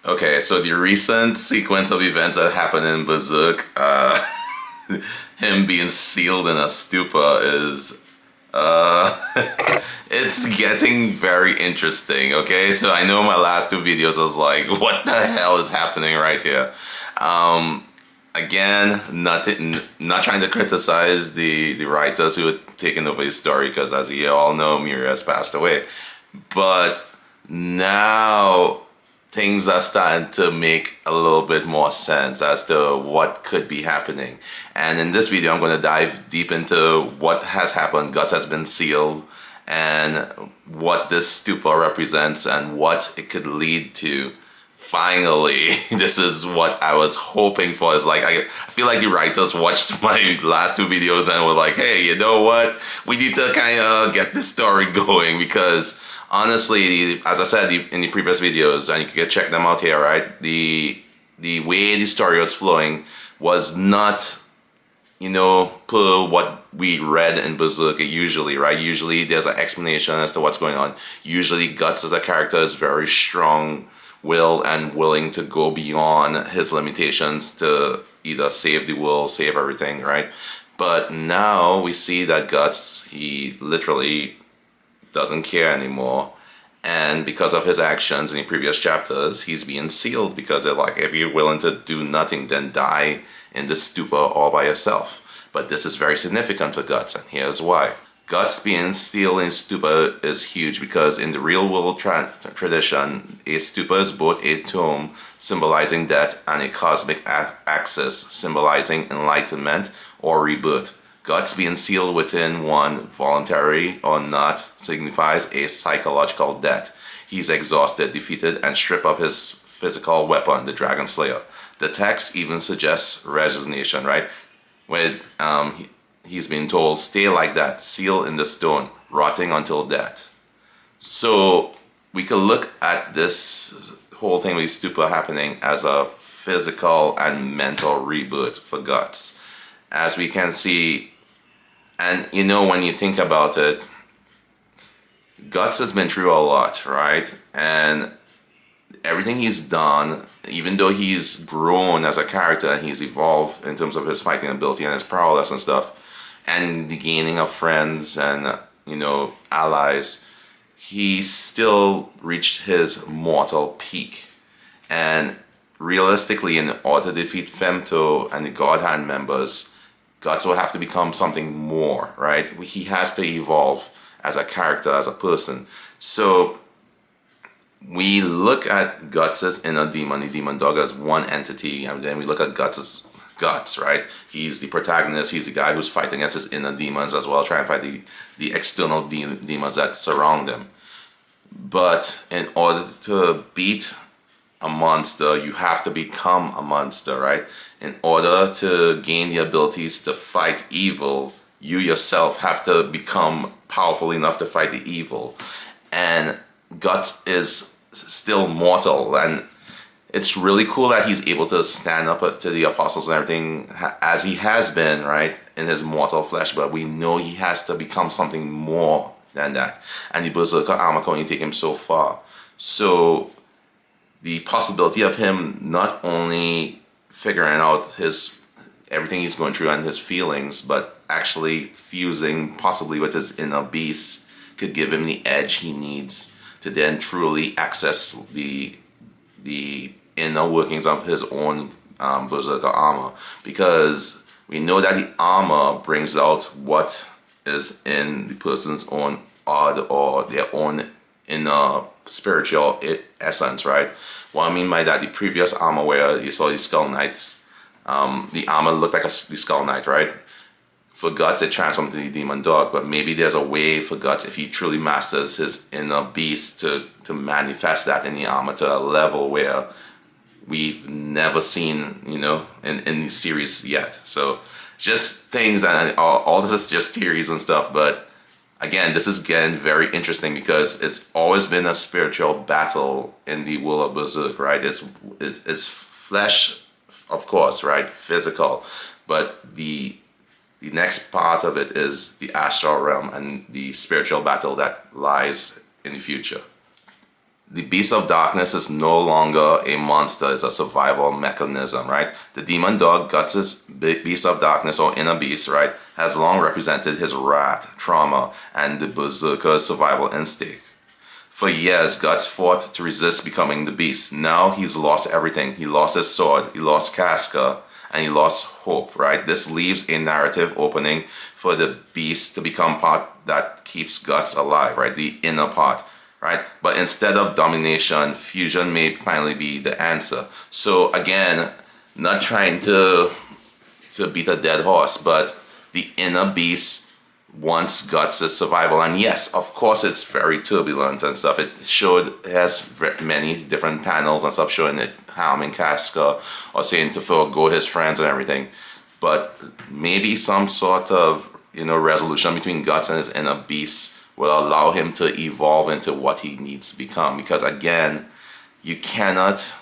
Okay, so the recent sequence of events that happened in Berserk, him being sealed in a stupa is, it's getting very interesting, okay? So I know my last two videos I was like, what the hell is happening right here? Again, not trying to criticize the writers who had taken over his story, because as you all know, Miura has passed away. But now things are starting to make a little bit more sense as to what could be happening. And in this video, I'm going to dive deep into what has happened. Guts has been sealed, and what this stupor represents and what it could lead to. Finally, this is what I was hoping for. Is like, I feel like the writers watched my last two videos and were like, hey, you know what? We need to kind of get this story going, because honestly, as I said in the previous videos, and you can check them out here, right? The way the story was flowing was not, you know, per what we read in Berserk usually, right? Usually there's an explanation as to what's going on. Usually Guts as a character is very strong-willed and willing to go beyond his limitations to either save the world, save everything, right? But now we see that Guts, he literally doesn't care anymore, and because of his actions in the previous chapters, he's being sealed, because they're like, if you're willing to do nothing, then die in the stupor all by yourself. But this is very significant for Guts, and here's why. Guts being sealed in stupor is huge, because in the real world tradition, a stupor is both a tomb symbolizing death and a cosmic axis symbolizing enlightenment or rebirth. Guts being sealed within one, voluntary or not, signifies a psychological death. He's exhausted, defeated, and stripped of his physical weapon, the Dragon Slayer. The text even suggests resignation, right? When he's been told, stay like that, sealed in the stone, rotting until death. So we could look at this whole thing with Stupa happening as a physical and mental reboot for Guts. As we can see, and you know, when you think about it, Guts has been through a lot, right? And everything he's done, even though he's grown as a character and he's evolved in terms of his fighting ability and his prowess and stuff, and the gaining of friends and, you know, allies, he still reached his mortal peak. And realistically, in order to defeat Femto and the God Hand members, Guts will have to become something more, right? He has to evolve as a character, as a person. So we look at Guts as inner demon, the demon dog, as one entity, and then we look at Guts as Guts, right? He's the protagonist. He's the guy who's fighting against his inner demons as well, trying to fight the external demons that surround him. But in order to beat a monster, you have to become a monster, right? In order to gain the abilities to fight evil, you yourself have to become powerful enough to fight the evil. And Guts is still mortal, and it's really cool that he's able to stand up to the apostles and everything as he has been, right, in his mortal flesh. But we know he has to become something more than that, and the Berserker armor can only take him so far. So the possibility of him not only figuring out everything he's going through and his feelings, but actually fusing possibly with his inner beast could give him the edge he needs to then truly access the inner workings of his own Berserker armor. Because we know that the armor brings out what is in the person's own odd or their own inner spiritual essence, right? What I mean by that, the previous armor where you saw the Skull Knights, the armor looked like the Skull Knight, right? For Guts, it transformed into the Demon Dog, but maybe there's a way for Guts, if he truly masters his inner beast, to manifest that in the armor to a level where we've never seen, you know, in the series yet. So just things, and all this is just theories and stuff, but again, this is getting very interesting because it's always been a spiritual battle in the world of Berserk, right? It's flesh, of course, right? Physical, but the next part of it is the astral realm and the spiritual battle that lies in the future. the beast of darkness is no longer a monster, it's a survival mechanism, right? The demon dog, Guts' beast of darkness or inner beast, right, has long represented his wrath, trauma, and the berserker's survival instinct. For years, Guts fought to resist becoming the beast. Now he's lost everything. He lost his sword, he lost Casca, and he lost hope, right? This leaves a narrative opening for the beast to become part that keeps Guts alive, right? The inner part, right? But instead of domination, fusion may finally be the answer. So again, not trying to beat a dead horse, but the inner beast wants Guts' survival. And yes, of course, it's very turbulent and stuff. It has many different panels and stuff showing it harming Casca or saying to forgo his friends and everything. But maybe some sort of, resolution between Guts and his inner beast will allow him to evolve into what he needs to become. Because again, you cannot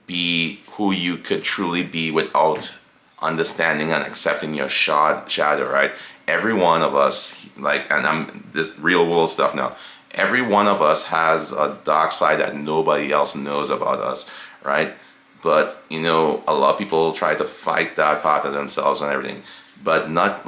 be who you could truly be without understanding and accepting your shadow, right? Every one of us, and I'm this real world stuff now, every one of us has a dark side that nobody else knows about us, right? But, a lot of people try to fight that part of themselves and everything, but not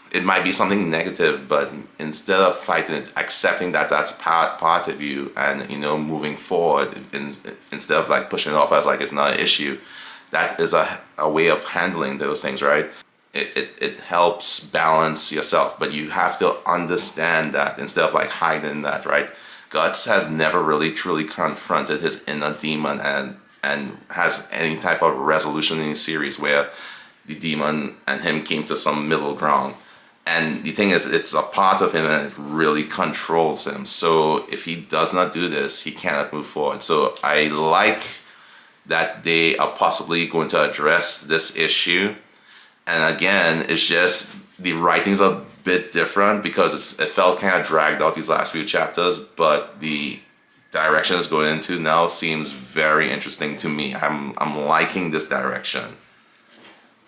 it might be something negative, but instead of fighting it, accepting that that's part of you and, moving forward instead of pushing it off as it's not an issue, that is a way of handling those things, right? It helps balance yourself, but you have to understand that instead of hiding that, right? Guts has never really truly confronted his inner demon and has any type of resolution in the series where the demon and him came to some middle ground. And the thing is, it's a part of him and it really controls him. So if he does not do this, he cannot move forward. So I like that they are possibly going to address this issue. And again, it's just the writing's a bit different because it felt kind of dragged out these last few chapters, but the direction it's going into now seems very interesting to me. I'm liking this direction.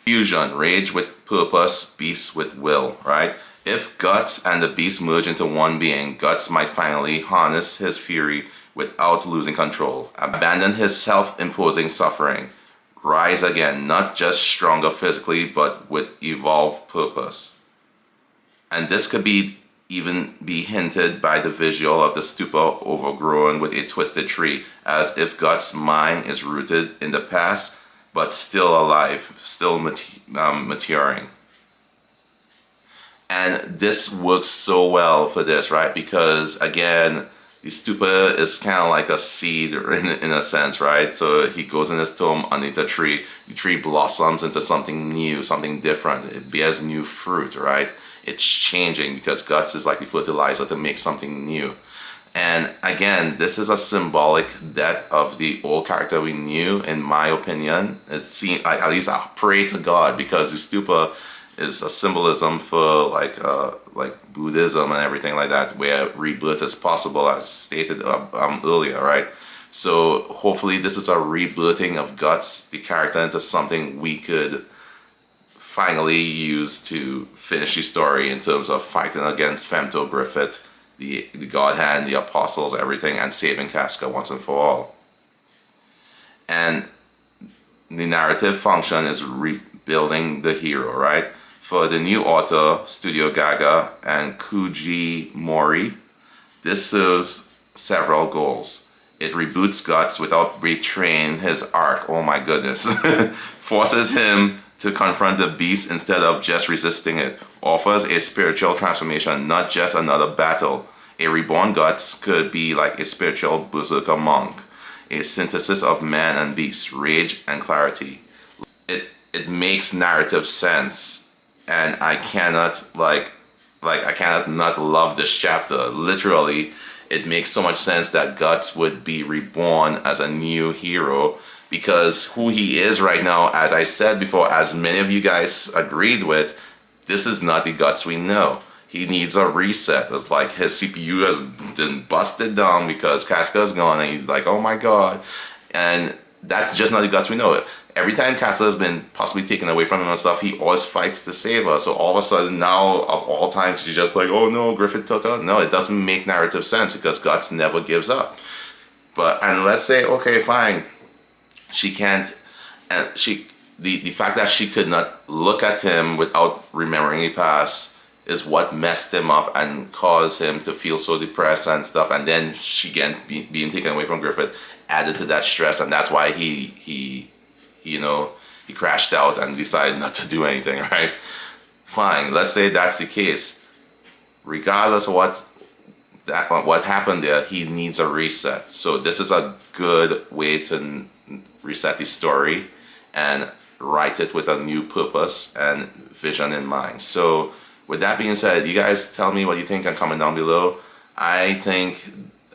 Fusion, rage with purpose, beast with will, right? If Guts and the beast merge into one being, Guts might finally harness his fury without losing control, abandon his self-imposing suffering, rise again, not just stronger physically, but with evolved purpose. And this could even be hinted by the visual of the Stupa overgrown with a twisted tree, as if Guts' mind is rooted in the past, but still alive, still maturing. And this works so well for this, right? Because again, the Stupa is kind of like a seed in a sense, right? So he goes in his tomb underneath a tree. The tree blossoms into something new, something different. It bears new fruit, right? It's changing because Guts is like the fertilizer to make something new. And again, this is a symbolic death of the old character we knew, in my opinion. It seems, at least I pray to God, because the Stupa is a symbolism for Buddhism and everything like that, where rebirth is possible, as stated earlier, right? So hopefully this is a rebirthing of Guts, the character, into something we could finally use to finish the story in terms of fighting against Femto Griffith, the God Hand, the Apostles, everything, and saving Casca once and for all. And the narrative function is rebuilding the hero, right? For the new author, Studio Gaga and Kouji Mori, this serves several goals. It reboots Guts without betraying his arc, oh my goodness. Forces him to confront the beast instead of just resisting it. Offers a spiritual transformation, not just another battle. A reborn Guts could be like a spiritual berserker monk, a synthesis of man and beast, rage and clarity. It makes narrative sense, and I cannot I cannot not love this chapter. Literally, it makes so much sense that Guts would be reborn as a new hero, because who he is right now, as I said before, as many of you guys agreed with, this is not the Guts we know. He needs a reset. It's like his CPU has been busted down because Casca is gone, and he's like, oh my god. And that's just not the Guts we know. Every time Casca has been possibly taken away from him and stuff, he always fights to save her. So all of a sudden now, of all times, she's just like, oh no, Griffith took her. No, it doesn't make narrative sense because Guts never gives up. And let's say, okay, fine, she can't, and the fact that she could not look at him without remembering the past is what messed him up and caused him to feel so depressed and stuff. And then she being taken away from Griffith added to that stress, and that's why he crashed out and decided not to do anything, right? Fine, let's say that's the case. Regardless of what happened there, he needs a reset. So this is a good way to reset the story and write it with a new purpose and vision in mind. So with that being said, you guys tell me what you think and comment down below. I think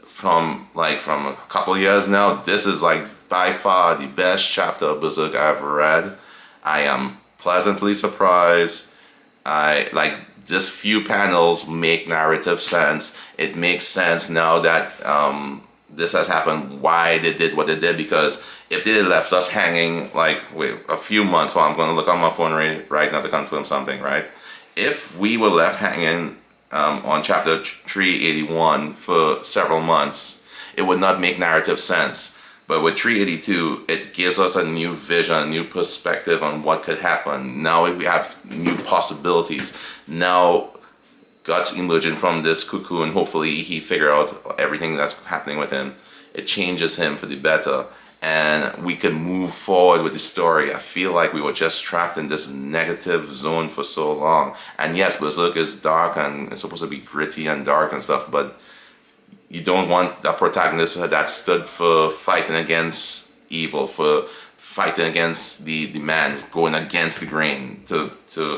from a couple of years now, this is like by far the best chapter of Berserk I've ever read. I am pleasantly surprised. I like this few panels make narrative sense. It makes sense now that this has happened, why they did what they did, because if they had left us hanging a few months, well, I'm going to look on my phone right now to confirm something, right? If we were left hanging on chapter 381 for several months, it would not make narrative sense. But with 382, it gives us a new vision, a new perspective on what could happen. Now we have new possibilities. Now Guts emerging from this cocoon, hopefully he figure out everything that's happening with him. It changes him for the better, and we can move forward with the story. I feel like we were just trapped in this negative zone for so long. And yes, Berserk is dark and it's supposed to be gritty and dark and stuff, but you don't want a protagonist that stood for fighting against evil, for fighting against the man, going against the grain, to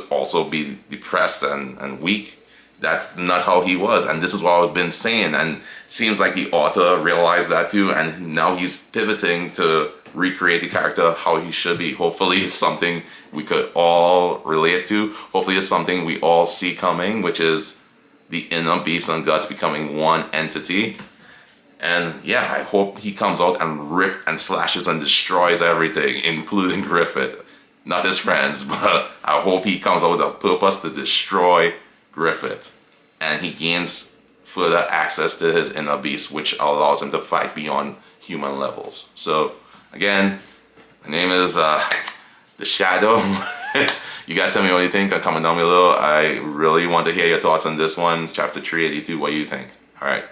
also be depressed and weak. That's not how he was, and this is what I've been saying, and seems like the author realized that too, and now he's pivoting to recreate the character how he should be. Hopefully it's something we could all relate to. Hopefully it's something we all see coming, which is the inner beast and Guts becoming one entity. And yeah, I hope he comes out and rips and slashes and destroys everything, including Griffith. Not his friends, but I hope he comes out with a purpose to destroy Griffith, and he gains further access to his inner beast, which allows him to fight beyond human levels. So again, my name is The Shadow. You guys tell me what you think and comment down below. I really want to hear your thoughts on this one, chapter 382. What do you think? All right.